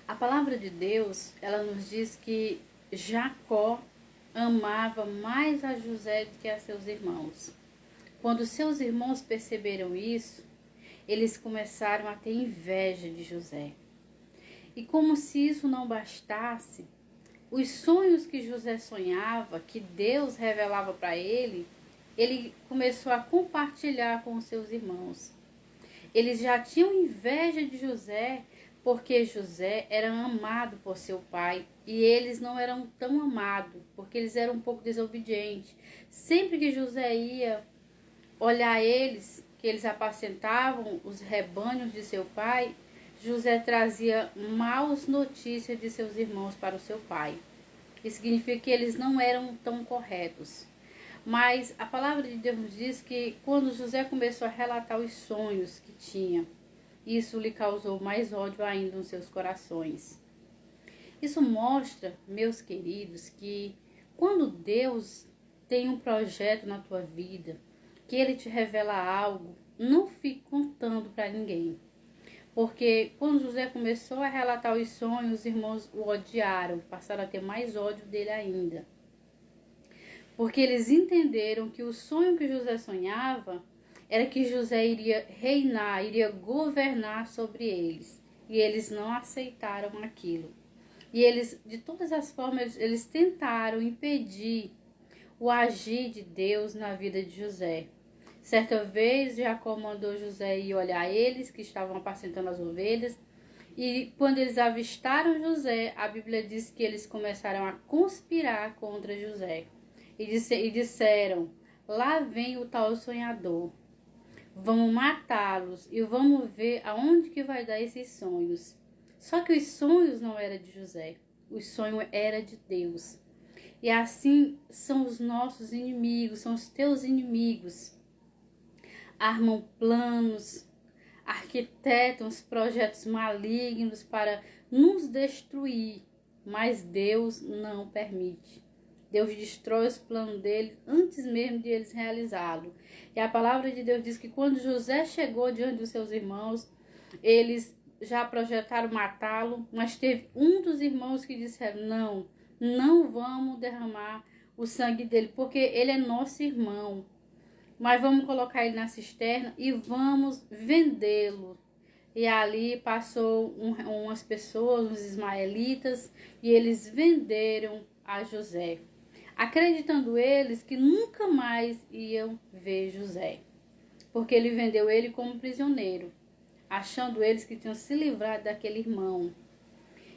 A palavra de Deus, ela nos diz que Jacó amava mais a José do que a seus irmãos. Quando seus irmãos perceberam isso, eles começaram a ter inveja de José. E como se isso não bastasse, os sonhos que José sonhava, que Deus revelava para ele começou a compartilhar com os seus irmãos. Eles já tinham inveja de José, porque José era amado por seu pai e eles não eram tão amados, porque eles eram um pouco desobedientes. Sempre que José ia olhar eles, que eles apacentavam os rebanhos de seu pai, José trazia maus notícias de seus irmãos para o seu pai. Isso significa que eles não eram tão corretos. Mas a palavra de Deus nos diz que quando José começou a relatar os sonhos que tinha, isso lhe causou mais ódio ainda nos seus corações. Isso mostra, meus queridos, que quando Deus tem um projeto na tua vida, que Ele te revela algo, não fique contando para ninguém. Porque quando José começou a relatar os sonhos, os irmãos o odiaram, passaram a ter mais ódio dele ainda. Porque eles entenderam que o sonho que José sonhava era que José iria reinar, iria governar sobre eles. E eles não aceitaram aquilo. E eles, de todas as formas, eles tentaram impedir o agir de Deus na vida de José. Certa vez, Jacó mandou José ir olhar eles, que estavam apacentando as ovelhas. E quando eles avistaram José, a Bíblia diz que eles começaram a conspirar contra José. E disseram, lá vem o tal sonhador. Vamos matá-los e vamos ver aonde que vai dar esses sonhos. Só que os sonhos não eram de José. O sonho era de Deus. E assim são os nossos inimigos, são os teus inimigos. Armam planos, arquitetam os projetos malignos para nos destruir. Mas Deus não permite. Deus destrói os planos dele antes mesmo de eles realizá-lo. E a palavra de Deus diz que quando José chegou diante dos seus irmãos, eles já projetaram matá-lo, mas teve um dos irmãos que disseram, não vamos derramar o sangue dele, porque ele é nosso irmão. Mas vamos colocar ele na cisterna e vamos vendê-lo. E ali passou umas pessoas, uns ismaelitas, e eles venderam a José, acreditando eles que nunca mais iam ver José, porque ele vendeu ele como prisioneiro, achando eles que tinham se livrado daquele irmão.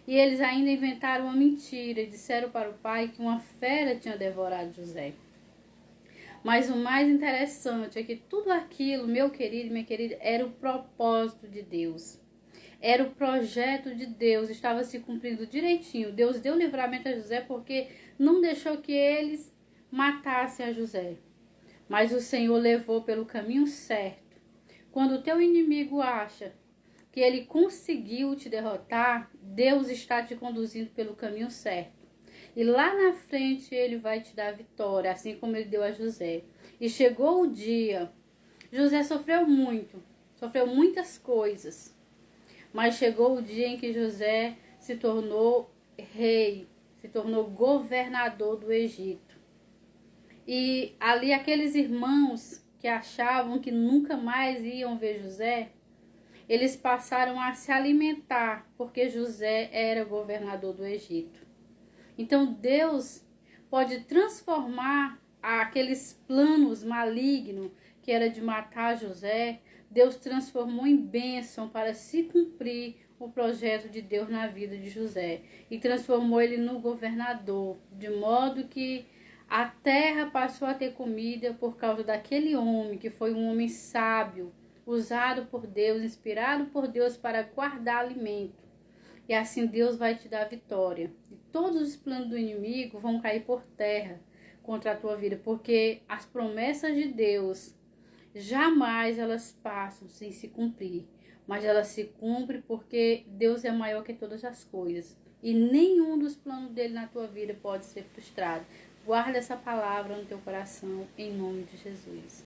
E eles ainda inventaram uma mentira e disseram para o pai que uma fera tinha devorado José. Mas o mais interessante é que tudo aquilo, meu querido e minha querida, era o propósito de Deus. Era o projeto de Deus, estava se cumprindo direitinho. Deus deu livramento a José porque não deixou que eles matassem a José. Mas o Senhor levou pelo caminho certo. Quando o teu inimigo acha que ele conseguiu te derrotar, Deus está te conduzindo pelo caminho certo. E lá na frente ele vai te dar vitória, assim como ele deu a José. E chegou o dia. José sofreu muitas coisas. Mas chegou o dia em que José se tornou rei, se tornou governador do Egito. E ali aqueles irmãos que achavam que nunca mais iam ver José, eles passaram a se alimentar, porque José era governador do Egito. Então Deus pode transformar aqueles planos malignos que era de matar José, Deus transformou em bênção para se cumprir o projeto de Deus na vida de José. E transformou ele no governador, de modo que a terra passou a ter comida por causa daquele homem, que foi um homem sábio, usado por Deus, inspirado por Deus para guardar alimento. E assim Deus vai te dar vitória. E todos os planos do inimigo vão cair por terra contra a tua vida, porque as promessas de Deus jamais elas passam sem se cumprir, mas elas se cumprem porque Deus é maior que todas as coisas. E nenhum dos planos dele na tua vida pode ser frustrado. Guarda essa palavra no teu coração, em nome de Jesus.